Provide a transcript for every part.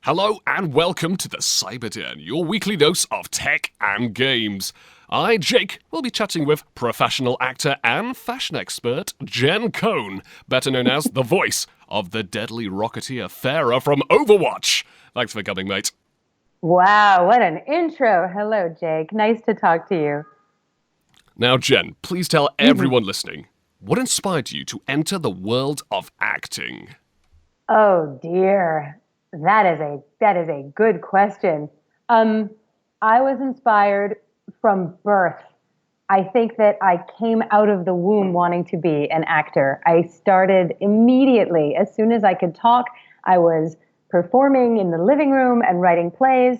Hello and welcome to the Cyberden, your weekly dose of tech and games. I, Jake, will be chatting with professional actor and fashion expert Jen Cohn, better known as the voice of the deadly rocketeer Pharah from Overwatch. Thanks for coming, mate. Wow, what an intro. Hello, Jake. Nice to talk to you. Now, Jen, please tell everyone listening, what inspired you to enter the world of acting? Oh dear. That is a good question. I was inspired from birth. I think that I came out of the womb wanting to be an actor. I started immediately. As soon as I could talk, I was performing in the living room and writing plays.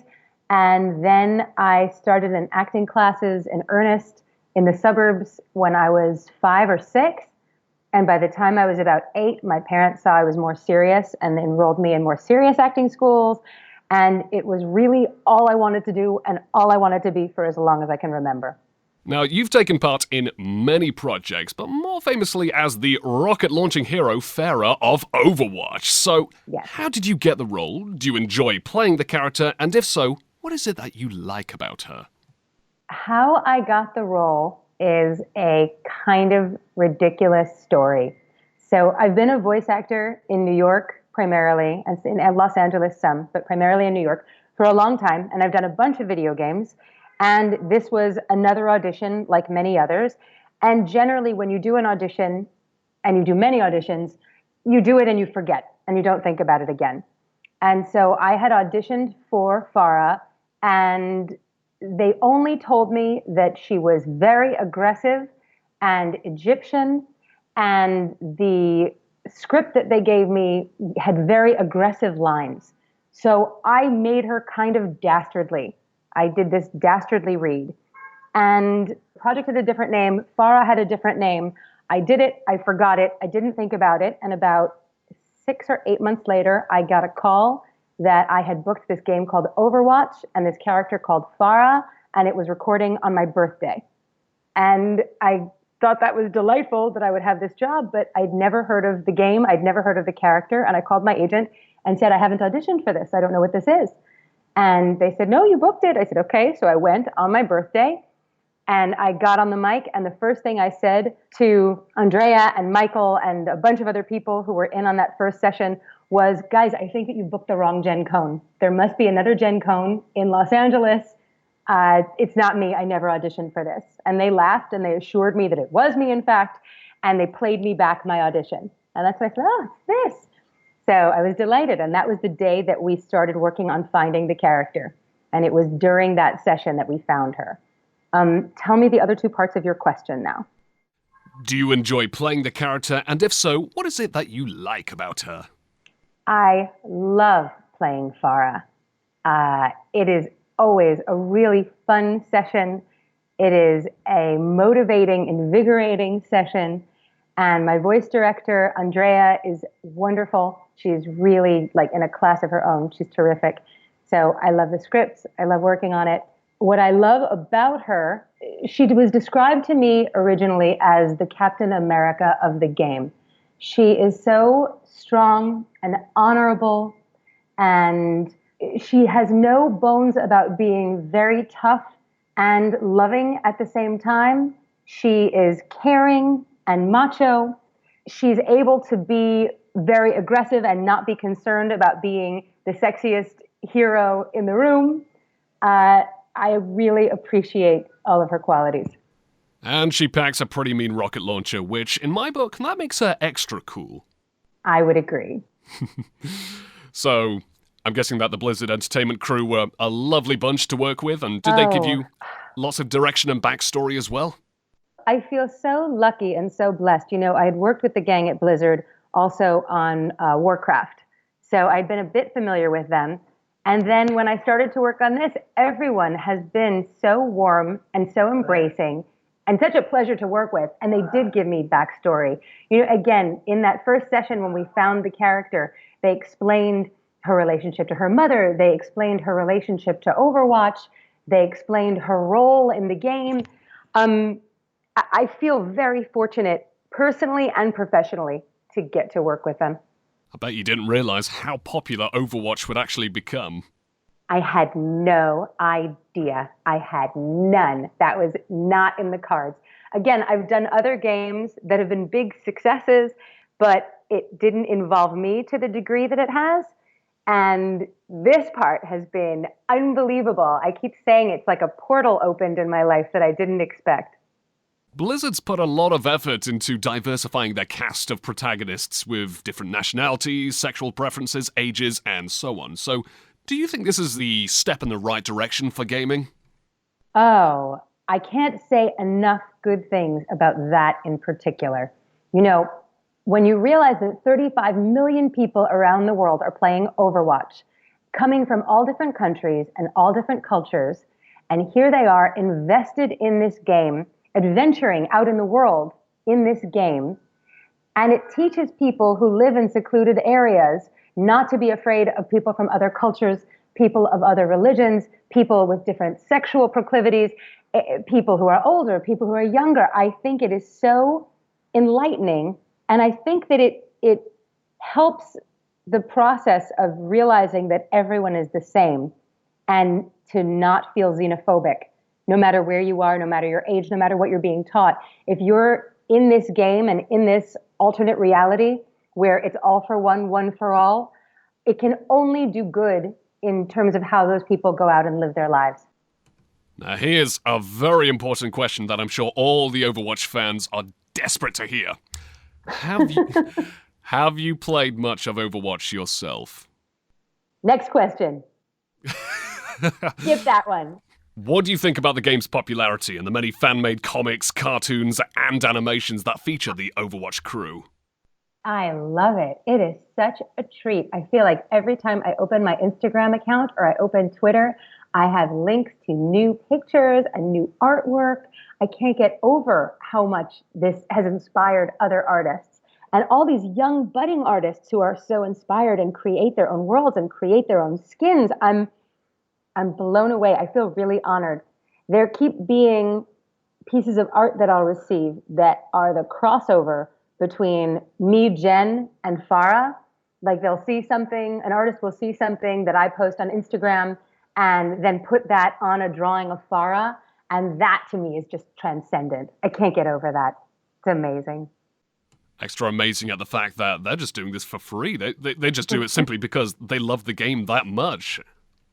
And then I started in acting classes in earnest in the suburbs when I was 5 or 6. And by the time I was about 8, my parents saw I was more serious and enrolled me in more serious acting schools. And it was really all I wanted to do and all I wanted to be for as long as I can remember. Now, you've taken part in many projects, but more famously as the rocket launching hero Pharah of Overwatch. So, Yes. how did you get the role? Do you enjoy playing the character? And if so, what is it that you like about her? How I got the role is a kind of ridiculous story. So I've been a voice actor in New York primarily, and in Los Angeles some, but primarily in New York for a long time. And I've done a bunch of video games. And this was another audition like many others. And generally, when you do an audition and you do many auditions, you do it and you forget and you don't think about it again. And so I had auditioned for Pharah, and they only told me that she was very aggressive and Egyptian, and the script that they gave me had very aggressive lines. So I made her kind of dastardly. I did this dastardly read. And the project had a different name. Farah had a different name. I did it. I forgot it. I didn't think about it. And about 6 or 8 months later, I got a call that I had booked this game called Overwatch and this character called Pharah, and it was recording on my birthday. And I thought that was delightful that I would have this job, but I'd never heard of the game. I'd never heard of the character. And I called my agent and said, I haven't auditioned for this. I don't know what this is. And they said, no, you booked it. I said, okay. So I went on my birthday and I got on the mic. And the first thing I said to Andrea and Michael and a bunch of other people who were in on that first session was, guys, I think that you booked the wrong Jen Cohn. There must be another Jen Cohn in Los Angeles. It's not me. I never auditioned for this. And they laughed and they assured me that it was me, in fact, and they played me back my audition. And that's when I said, oh, it's this. So I was delighted. And that was the day that we started working on finding the character. And it was during that session that we found her. Tell me the other two parts of your question now. Do you enjoy playing the character? And if so, what is it that you like about her? I love playing Farah. It is always a really fun session. It is a motivating, invigorating session. And my voice director, Andrea, is wonderful. She's really like in a class of her own. She's terrific. So I love the scripts. I love working on it. What I love about her, she was described to me originally as the Captain America of the game. She is so strong and honorable, and she has no bones about being very tough and loving at the same time. She is caring and macho. She's able to be very aggressive and not be concerned about being the sexiest hero in the room. I really appreciate all of her qualities. And she packs a pretty mean rocket launcher, which, in my book, that makes her extra cool. I would agree. So, I'm guessing that the Blizzard Entertainment crew were a lovely bunch to work with, and did they give you lots of direction and backstory as well? I feel so lucky and so blessed. You know, I had worked with the gang at Blizzard also on Warcraft. So I'd been a bit familiar with them. And then when I started to work on this, everyone has been so warm and so embracing and such a pleasure to work with. And they did give me backstory. You know, again, in that first session when we found the character, they explained her relationship to her mother. They explained her relationship to Overwatch. They explained her role in the game. I feel very fortunate personally and professionally to get to work with them. I bet you didn't realize how popular Overwatch would actually become. I had no idea. I had none. That was not in the cards. Again, I've done other games that have been big successes, but it didn't involve me to the degree that it has. And this part has been unbelievable. I keep saying it's like a portal opened in my life that I didn't expect. Blizzard's put a lot of effort into diversifying their cast of protagonists with different nationalities, sexual preferences, ages, and so on. So, do you think this is the step in the right direction for gaming? Oh, I can't say enough good things about that in particular. You know, when you realize that 35 million people around the world are playing Overwatch, coming from all different countries and all different cultures, and here they are invested in this game, adventuring out in the world in this game, and it teaches people who live in secluded areas not to be afraid of people from other cultures, people of other religions, people with different sexual proclivities, people who are older, people who are younger. I think it is so enlightening. And I think that it helps the process of realizing that everyone is the same and to not feel xenophobic, no matter where you are, no matter your age, no matter what you're being taught. If you're in this game and in this alternate reality where it's all for one, one for all, it can only do good in terms of how those people go out and live their lives. Now, here's a very important question that I'm sure all the Overwatch fans are desperate to hear. Have you, have you played much of Overwatch yourself? Next question. Skip that one. What do you think about the game's popularity and the many fan-made comics, cartoons, and animations that feature the Overwatch crew? I love it. It is such a treat. I feel like every time I open my Instagram account or I open Twitter, I have links to new pictures and new artwork. I can't get over how much this has inspired other artists. And all these young budding artists who are so inspired and create their own worlds and create their own skins. I'm blown away. I feel really honored. There keep being pieces of art that I'll receive that are the crossover between me, Jen, and Pharah. Like they'll see something, an artist will see something that I post on Instagram and then put that on a drawing of Pharah. And that to me is just transcendent. I can't get over that. It's amazing. Extra amazing at the fact that they're just doing this for free. They just do it simply because they love the game that much.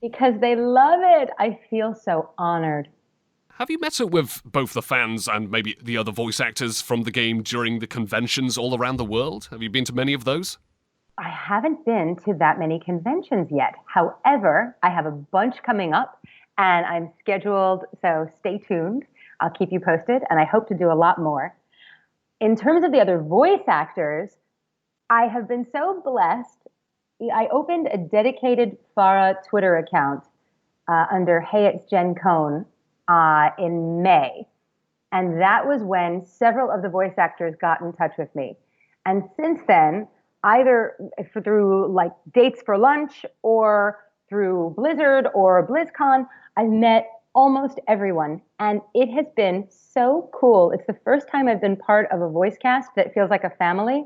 Because they love it. I feel so honored. Have you met up with both the fans and maybe the other voice actors from the game during the conventions all around the world? Have you been to many of those? I haven't been to that many conventions yet. However, I have a bunch coming up and I'm scheduled, so stay tuned. I'll keep you posted and I hope to do a lot more. In terms of the other voice actors, I have been so blessed. I opened a dedicated Pharah Twitter account under Hey, it's Jen Cohn in May. And that was when several of the voice actors got in touch with me. And since then, either through like dates for lunch or through Blizzard or BlizzCon, I've met almost everyone. And it has been so cool. It's the first time I've been part of a voice cast that feels like a family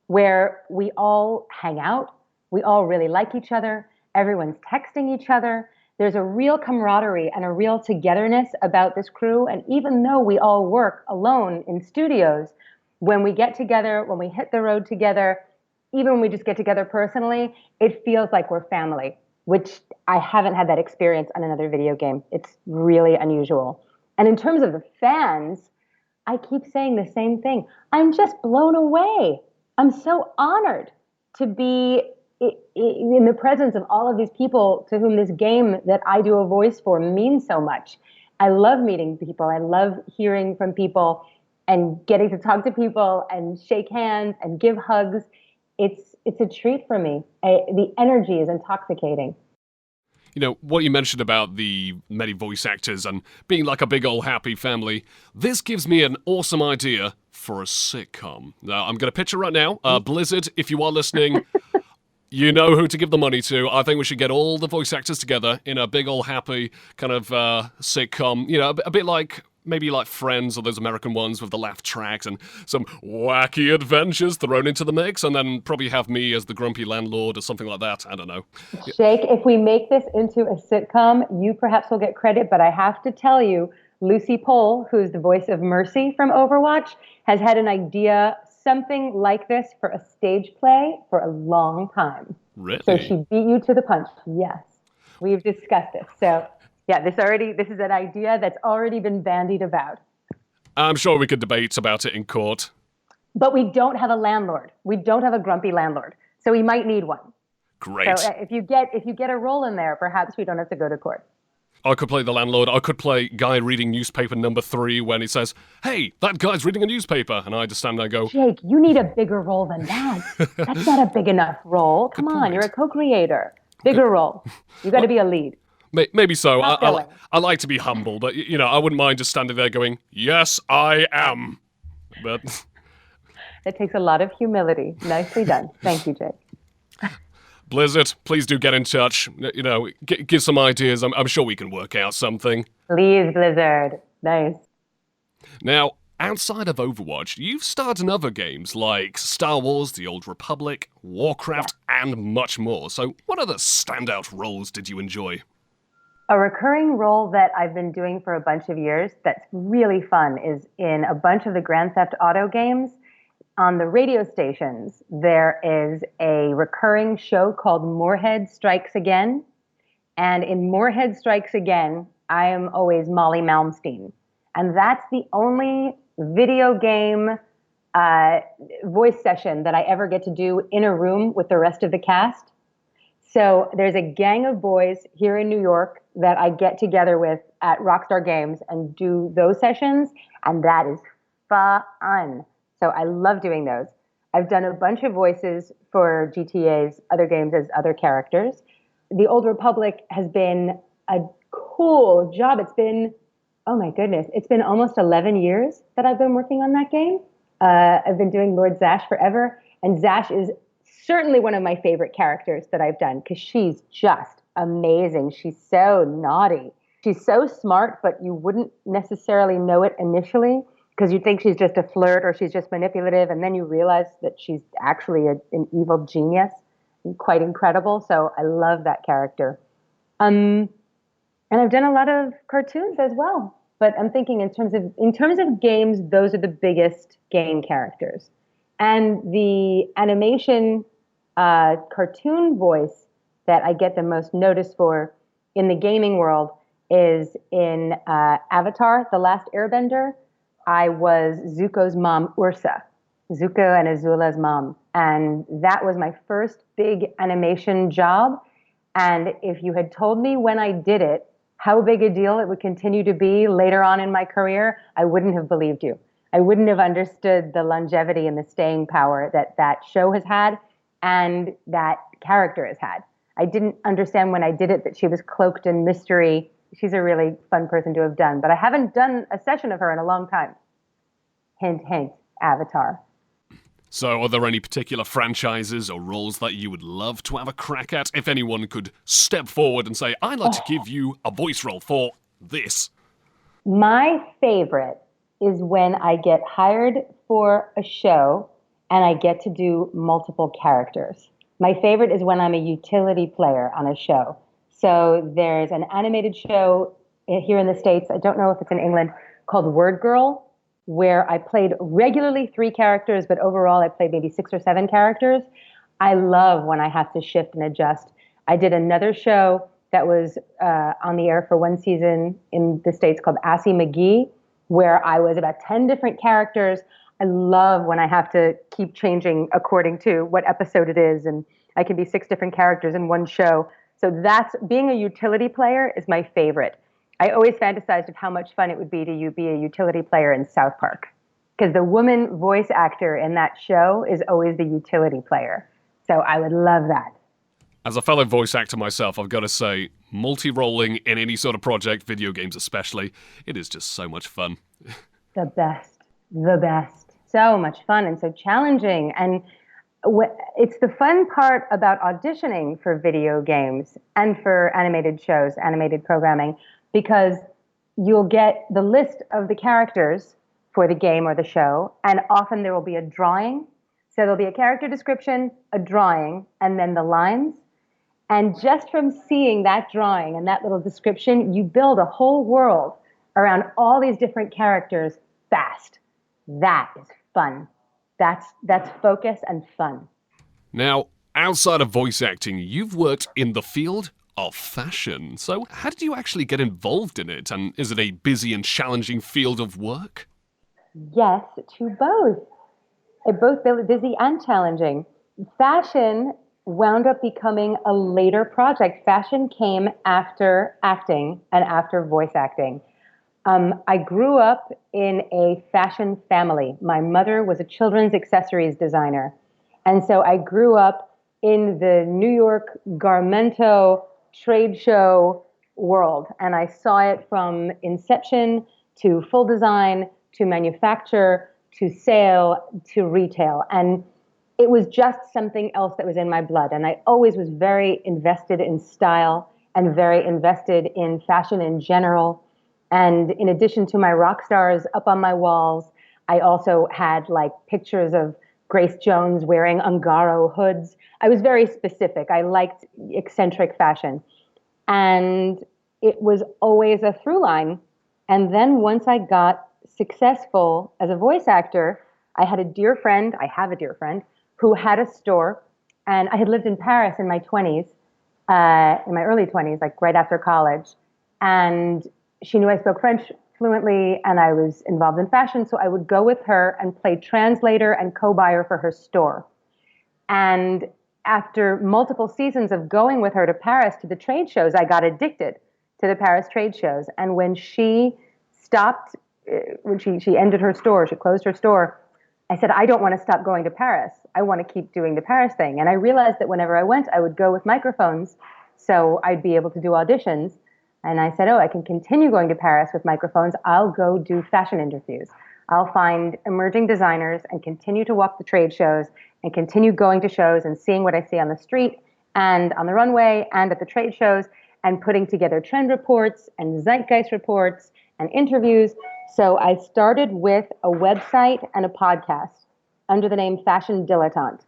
where we all hang out. We all really like each other. Everyone's texting each other. There's a real camaraderie and a real togetherness about this crew. And even though we all work alone in studios, when we get together, when we hit the road together, even when we just get together personally, it feels like we're family, which I haven't had that experience on another video game. It's really unusual. And in terms of the fans, I keep saying the same thing. I'm just blown away. I'm so honored to be in the presence of all of these people to whom this game that I do a voice for means so much. I love meeting people. I love hearing from people and getting to talk to people and shake hands and give hugs. It's a treat for me. The energy is intoxicating. You know, what you mentioned about the many voice actors and being like a big old happy family, this gives me an awesome idea for a sitcom. Now, I'm going to pitch it right now. Blizzard, if you are listening, you know who to give the money to. I think we should get all the voice actors together in a big old happy kind of sitcom. You know, a bit like maybe like Friends or those American ones with the laugh tracks and some wacky adventures thrown into the mix, and then probably have me as the grumpy landlord or something like that. I don't know. Jake, if we make this into a sitcom, you perhaps will get credit, but I have to tell you, Lucy Pohl, who's the voice of Mercy from Overwatch, has had an idea, something like this, for a stage play for a long time. Really? So she beat you to the punch. Yes. We've discussed this. So yeah, this is an idea that's already been bandied about. I'm sure we could debate about it in court. But we don't have a landlord. We don't have a grumpy landlord. So we might need one. Great. So if you get a role in there, perhaps we don't have to go to court. I could play the landlord. I could play guy reading newspaper number 3 when he says, "Hey, that guy's reading a newspaper," and I just stand there and go, "Jake, you need a bigger role than that. That's not a big enough role. Come on, you're a co-creator. Bigger role. You got to be a lead." Maybe so. I like to be humble, but I wouldn't mind just standing there going, "Yes, I am." But it takes a lot of humility. Nicely done. Thank you, Jake. Blizzard, please do get in touch. Give some ideas. I'm sure we can work out something. Please, Blizzard. Nice. Now, outside of Overwatch, you've starred in other games like Star Wars, The Old Republic, Warcraft, and much more. So what other standout roles did you enjoy? A recurring role that I've been doing for a bunch of years that's really fun is in a bunch of the Grand Theft Auto games. On the radio stations, there is a recurring show called Moorhead Strikes Again. And in Moorhead Strikes Again, I am always Molly Malmsteen. And that's the only video game voice session that I ever get to do in a room with the rest of the cast. So there's a gang of boys here in New York that I get together with at Rockstar Games and do those sessions. And that is fun. So I love doing those. I've done a bunch of voices for GTA's other games as other characters. The Old Republic has been a cool job. It's been, oh my goodness, it's been almost 11 years that I've been working on that game. I've been doing Lord Zash forever. And Zash is certainly one of my favorite characters that I've done because she's just amazing. She's so naughty. She's so smart, but you wouldn't necessarily know it initially, because you think she's just a flirt or she's just manipulative, and then you realize that she's actually an evil genius, quite incredible. So I love that character. And I've done a lot of cartoons as well. But I'm thinking in terms of games, those are the biggest game characters. And the animation cartoon voice that I get the most notice for in the gaming world is in Avatar: The Last Airbender. I was Zuko's mom, Ursa, Zuko and Azula's mom. And that was my first big animation job. And if you had told me when I did it, how big a deal it would continue to be later on in my career, I wouldn't have believed you. I wouldn't have understood the longevity and the staying power that show has had and that character has had. I didn't understand when I did it that she was cloaked in mystery. She's a really fun person to have done, but I haven't done a session of her in a long time. Hint, hint, Avatar. So are there any particular franchises or roles that you would love to have a crack at? If anyone could step forward and say, "I'd like to give you a voice role for this." My favorite is when I get hired for a show and I get to do multiple characters. My favorite is when I'm a utility player on a show. So there's an animated show here in the States, I don't know if it's in England, called Word Girl, where I played regularly 3 characters, but overall I played maybe 6 or 7 characters. I love when I have to shift and adjust. I did another show that was on the air for one season in the States called Assy McGee, where I was about 10 different characters. I love when I have to keep changing according to what episode it is, and I can be 6 different characters in one show. So that's, being a utility player is my favorite. I always fantasized of how much fun it would be to be a utility player in South Park, because the woman voice actor in that show is always the utility player. So I would love that. As a fellow voice actor myself, I've got to say, multi-rolling in any sort of project, video games especially, it is just so much fun. The best. The best. So much fun and so challenging. And it's the fun part about auditioning for video games and for animated shows, animated programming, because you'll get the list of the characters for the game or the show, and often there will be a drawing. So there'll be a character description, a drawing, and then the lines. And just from seeing that drawing and that little description, you build a whole world around all these different characters fast. That is fun. That's focus and fun. Now, outside of voice acting, you've worked in the field of fashion. So how did you actually get involved in it? And is it a busy and challenging field of work? Yes, to both. Both busy and challenging. Fashion wound up becoming a later project. Fashion came after acting and after voice acting. I grew up in a fashion family. My mother was a children's accessories designer. And so I grew up in the New York Garmento trade show world. And I saw it from inception to full design to manufacture to sale to retail. And it was just something else that was in my blood. And I always was very invested in style and very invested in fashion in general. And in addition to my rock stars up on my walls, I also had like pictures of Grace Jones wearing Ungaro hoods. I was very specific. I liked eccentric fashion. And it was always a through line. And then once I got successful as a voice actor, I have a dear friend, who had a store. And I had lived in Paris in my 20s, in my early 20s, like right after college. And she knew I spoke French fluently and I was involved in fashion. So I would go with her and play translator and co-buyer for her store. And after multiple seasons of going with her to Paris to the trade shows, I got addicted to the Paris trade shows. And when she stopped, when she ended her store, she closed her store, I said, I don't want to stop going to Paris. I want to keep doing the Paris thing. And I realized that whenever I went, I would go with microphones so I'd be able to do auditions. And I said, oh, I can continue going to Paris with microphones. I'll go do fashion interviews. I'll find emerging designers and continue to walk the trade shows and continue going to shows and seeing what I see on the street and on the runway and at the trade shows and putting together trend reports and zeitgeist reports and interviews. So I started with a website and a podcast under the name Fashion Dilettante,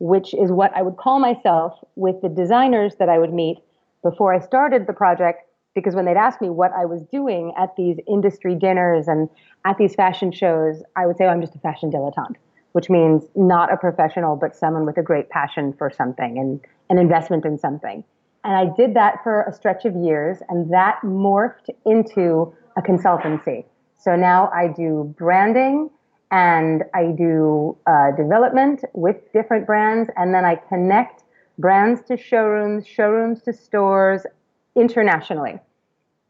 which is what I would call myself with the designers that I would meet before I started the project, because when they'd ask me what I was doing at these industry dinners and at these fashion shows, I would say, oh, I'm just a fashion dilettante, which means not a professional, but someone with a great passion for something and an investment in something. And I did that for a stretch of years, and that morphed into a consultancy. So now I do branding and I do development with different brands, and then I connect brands to showrooms, showrooms to stores internationally.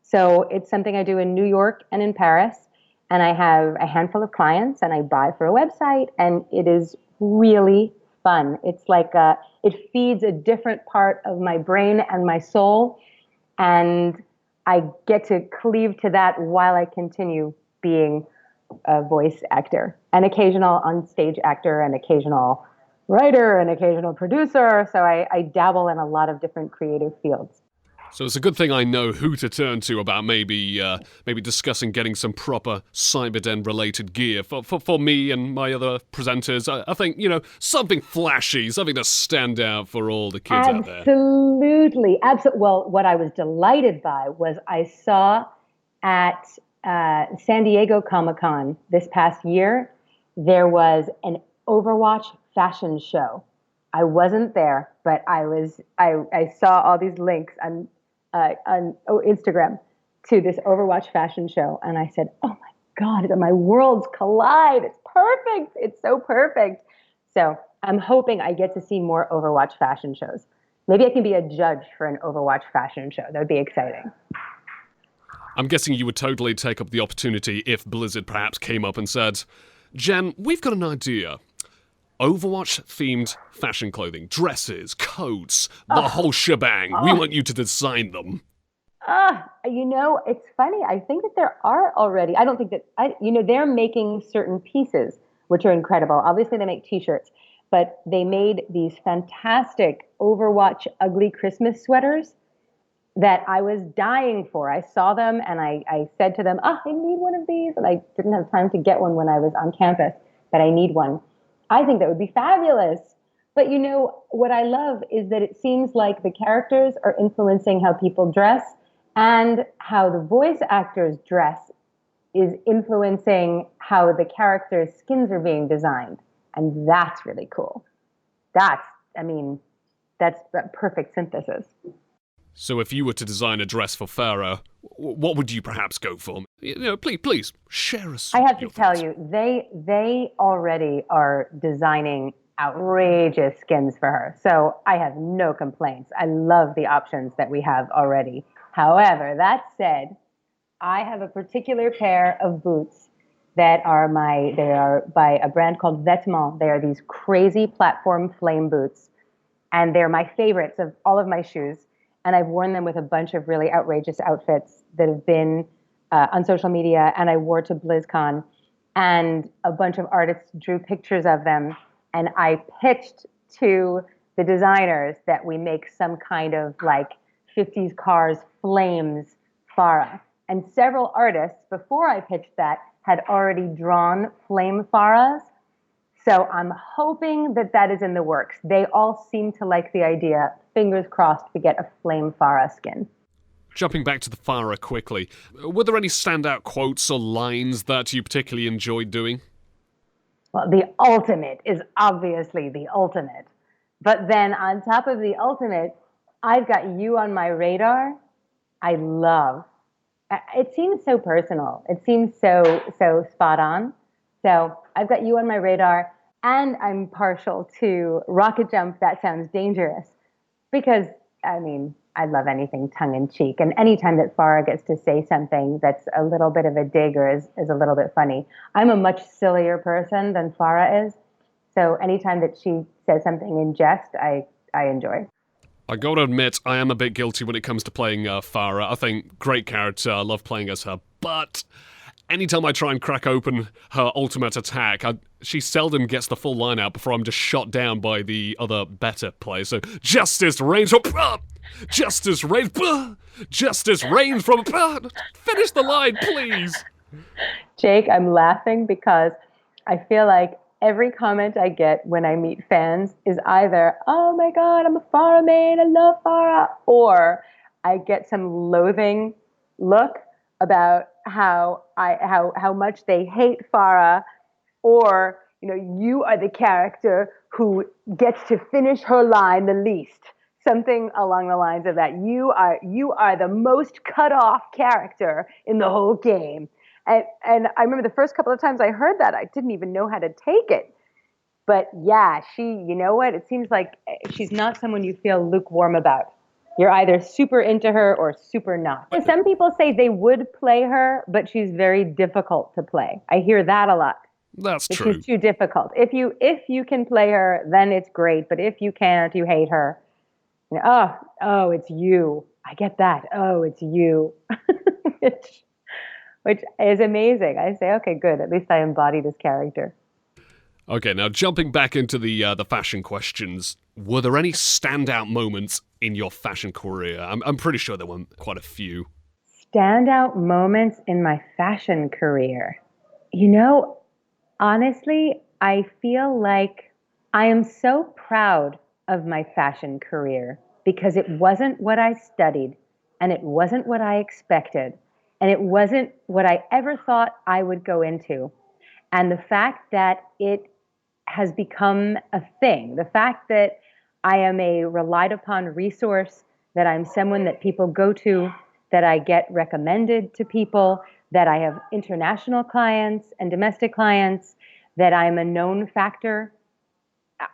So it's something I do in New York and in Paris, and I have a handful of clients, and I buy for a website, and it is really fun. It's like it feeds a different part of my brain and my soul, and I get to cleave to that while I continue being a voice actor, an occasional on-stage actor, an occasional writer, an occasional producer. So I dabble in a lot of different creative fields. So it's a good thing I know who to turn to about maybe discussing getting some proper Cyberden related gear for me and my other presenters. I think, something flashy, something to stand out for all the kids out there. Absolutely. Well, what I was delighted by was I saw at San Diego Comic-Con this past year, there was an Overwatch fashion show. I wasn't there, but I saw all these links on Instagram to this Overwatch fashion show. And I said, oh my God, my worlds collide. It's perfect. It's so perfect. So I'm hoping I get to see more Overwatch fashion shows. Maybe I can be a judge for an Overwatch fashion show. That would be exciting. I'm guessing you would totally take up the opportunity if Blizzard perhaps came up and said, Jen, we've got an idea. Overwatch-themed fashion clothing, dresses, coats, the whole shebang. We want you to design them. It's funny. I think that there are already. I don't think that, they're making certain pieces, which are incredible. Obviously, they make T-shirts, but they made these fantastic Overwatch ugly Christmas sweaters. that I was dying for. I saw them and I said to them, oh, I need one of these. And I didn't have time to get one when I was on campus, but I need one. I think that would be fabulous. But you know, what I love is that it seems like the characters are influencing how people dress and how the voice actors dress is influencing how the characters' skins are being designed. And that's really cool. That's, I mean, that's a perfect synthesis. So if you were to design a dress for Pharah, what would you perhaps go for? Please share us. I have to your tell thoughts. you, they already are designing outrageous skins for her. So I have no complaints. I love the options that we have already. However, that said, I have a particular pair of boots they are by a brand called Vetements. They are these crazy platform flame boots, and they're my favorites of all of my shoes. And I've worn them with a bunch of really outrageous outfits that have been on social media, and I wore to BlizzCon, and a bunch of artists drew pictures of them, and I pitched to the designers that we make some kind of like 50s cars flames Pharah. And several artists before I pitched that had already drawn flame Pharahs, so I'm hoping that that is in the works. They all seem to like the idea. Fingers crossed we get a flame Pharah skin. Jumping back to the Pharah quickly, were there any standout quotes or lines that you particularly enjoyed doing? Well, the ultimate is obviously the ultimate. But then on top of the ultimate, I've got you on my radar. I love. It seems so personal. It seems so spot on. So I've got you on my radar, and I'm partial to rocket jump. That sounds dangerous because I mean I love anything tongue in cheek, and anytime that Farah gets to say something that's a little bit of a dig or is a little bit funny. I'm a much sillier person than Farah is, so anytime that she says something in jest, I enjoy. I gotta admit, I am a bit guilty when it comes to playing Pharah. I think great character, I love playing as her, but anytime I try and crack open her ultimate attack, she seldom gets the full line out before I'm just shot down by the other better player. So, justice reigns from... Justice reigns... Justice reigns from... Finish the line, please! Jake, I'm laughing because I feel like every comment I get when I meet fans is either, oh my God, I'm a Farah main, I love Farah, or I get some loathing look about how much they hate Farah, or you know, you are the character who gets to finish her line the least. Something along the lines of that. You are the most cut off character in the whole game. And I remember the first couple of times I heard that, I didn't even know how to take it. But yeah, you know what? It seems like she's not someone you feel lukewarm about. You're either super into her or super not. Some people say they would play her, but she's very difficult to play. I hear that a lot. That's That true. she's too difficult. If you can play her, then it's great. But if you can't, you hate her. You know, oh, it's you. I get that. Oh, it's you. which, which is amazing. I say, okay, good. At least I embody this character. Okay, now jumping back into the fashion questions, were there any standout moments in your fashion career? I'm pretty sure there were quite a few. Standout moments in my fashion career. You know, honestly, I feel like I am so proud of my fashion career because it wasn't what I studied, and it wasn't what I expected, and it wasn't what I ever thought I would go into. And the fact that it has become a thing, the fact that I am a relied upon resource, that I'm someone that people go to, that I get recommended to people, that I have international clients and domestic clients, that I'm a known factor.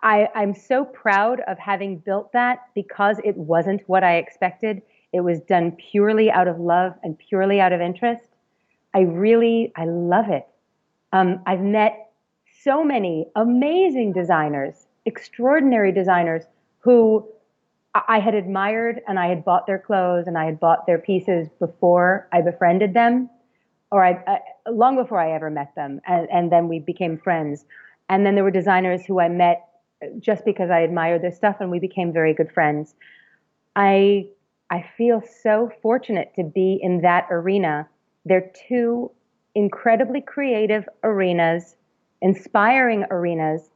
I'm so proud of having built that because it wasn't what I expected. It was done purely out of love and purely out of interest. I love it. I've met so many amazing designers, extraordinary designers who I had admired, and I had bought their clothes and I had bought their pieces before I befriended them, or long before I ever met them. And then we became friends. And then there were designers who I met just because I admired their stuff, and we became very good friends. I I feel so fortunate to be in that arena. They're two incredibly creative arenas, inspiring arenas,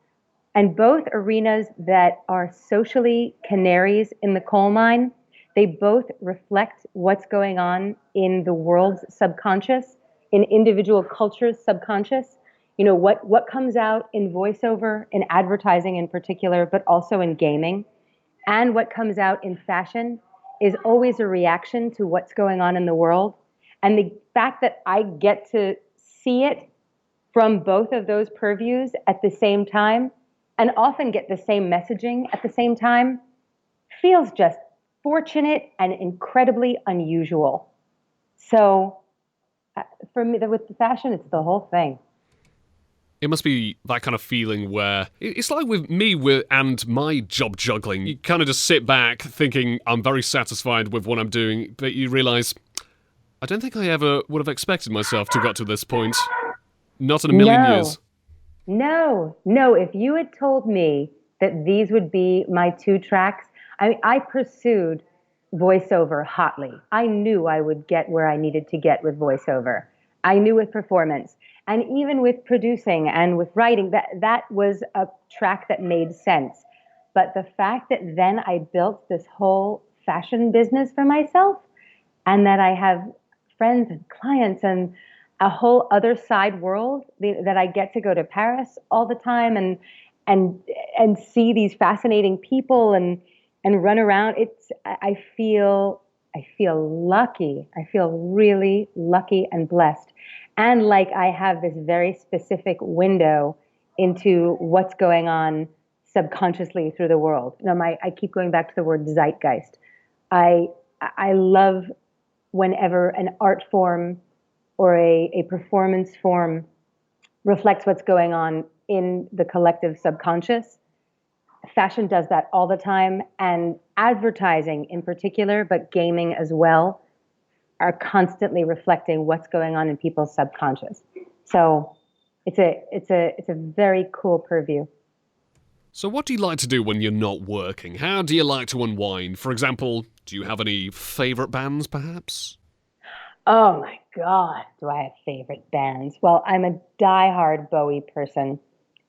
and both arenas that are socially canaries in the coal mine. They both reflect what's going on in the world's subconscious, in individual cultures' subconscious. You know, what comes out in voiceover, in advertising in particular, but also in gaming, and what comes out in fashion is always a reaction to what's going on in the world. And the fact that I get to see it from both of those purviews at the same time and often get the same messaging at the same time feels just fortunate and incredibly unusual. So for me, with the fashion, it's the whole thing. It must be that kind of feeling where it's like with me and my job juggling. You kind of just sit back thinking I'm very satisfied with what I'm doing, but you realise I don't think I ever would have expected myself to got to this point. Not in a million years. No. If you had told me that these would be my two tracks, I pursued voiceover hotly. I knew I would get where I needed to get with voiceover. I knew with performance. And even with producing and with writing, that was a track that made sense. But the fact that then I built this whole fashion business for myself and that I have friends and clients and a whole other side world that I get to go to Paris all the time and and see these fascinating people and run around. I feel lucky. I feel really lucky and blessed. And like I have this very specific window into what's going on subconsciously through the world. I keep going back to the word zeitgeist. I I love whenever an art form or a performance form reflects what's going on in the collective subconscious. Fashion does that all the time, and advertising in particular, but gaming as well, are constantly reflecting what's going on in people's subconscious. So it's a very cool purview. So what do you like to do when you're not working? How do you like to unwind? For example, do you have any favourite bands, perhaps? Oh my God, do I have favorite bands? Well, I'm a diehard Bowie person.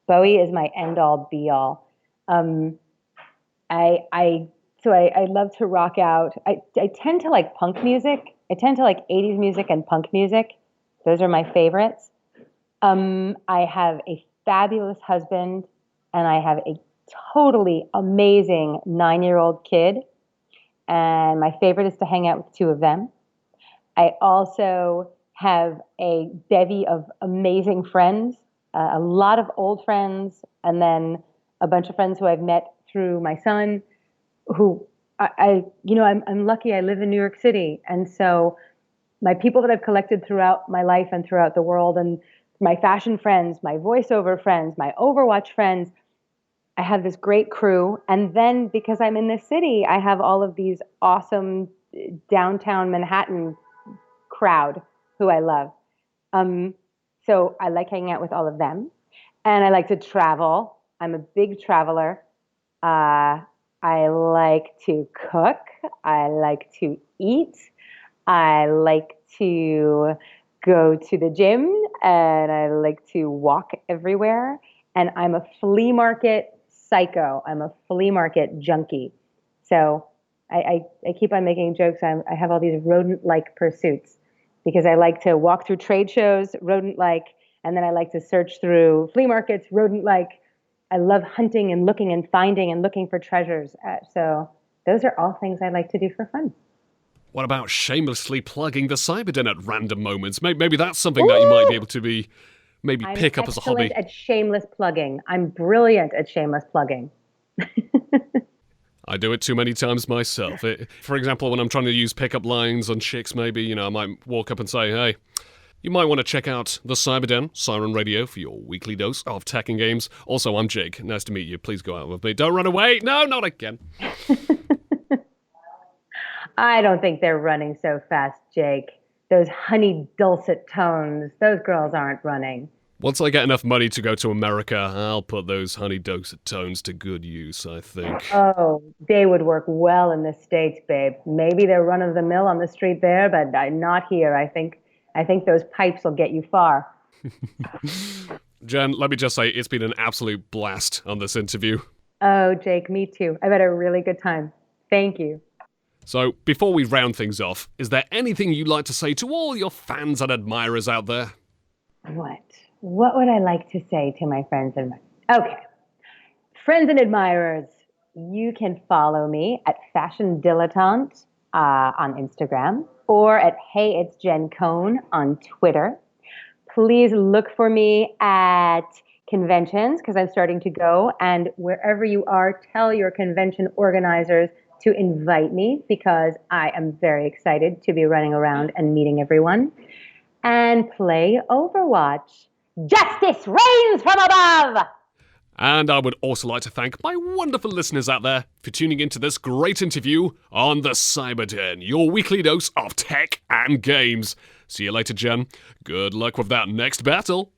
Bowie is my end all be all. Um, I I love to rock out. I tend to like punk music. I tend to like 80s music and punk music. Those are my favorites. I have a fabulous husband and I have a totally amazing 9-year-old kid. And my favorite is to hang out with two of them. I also have a bevy of amazing friends, a lot of old friends, and then a bunch of friends who I've met through my son, who I'm lucky I live in New York City. And so my people that I've collected throughout my life and throughout the world, and my fashion friends, my voiceover friends, my Overwatch friends, I have this great crew. And then because I'm in this city, I have all of these awesome downtown Manhattan crowd who I love. Um, so I like hanging out with all of them. And I like to travel. I'm a big traveler. I like to cook. I like to eat. I like to go to the gym and I like to walk everywhere. And I'm a flea market psycho. I'm a flea market junkie. So I keep on making jokes. I have all these rodent like pursuits because I like to walk through trade shows, rodent like, and then I like to search through flea markets, rodent like. I love hunting and looking and finding and looking for treasures. So those are all things I like to do for fun. What about shamelessly plugging the Cyberden at random moments? Maybe that's something that you might be Ooh! able to maybe I'm pick up as a excellent hobby. at shameless plugging. I'm brilliant at shameless plugging. I do it too many times myself. For example, when I'm trying to use pickup lines on chicks, maybe, I might walk up and say, hey, you might want to check out the Cyberden, Siren Radio, for your weekly dose of tech and games. Also, I'm Jake. Nice to meet you. Please go out with me. Don't run away. No, not again. I don't think they're running so fast, Jake. Those honey dulcet tones, those girls aren't running. Once I get enough money to go to America, I'll put those honey tones to good use, I think. Oh, they would work well in the States, babe. Maybe they're run of the mill on the street there, but not here. I think those pipes will get you far. Jen, let me just say, it's been an absolute blast on this interview. Oh, Jake, me too. I've had a really good time. Thank you. So, before we round things off, is there anything you'd like to say to all your fans and admirers out there? What would I like to say to my friends and okay. Friends and admirers, you can follow me at Fashion Dilettante on Instagram or at Hey It's Jen Cohn on Twitter. Please look for me at conventions because I'm starting to go. And wherever you are, tell your convention organizers to invite me because I am very excited to be running around and meeting everyone. And play Overwatch. Justice reigns from above! And I would also like to thank my wonderful listeners out there for tuning into this great interview on the Cyber Den, your weekly dose of tech and games. See you later, Jen. Good luck with that next battle.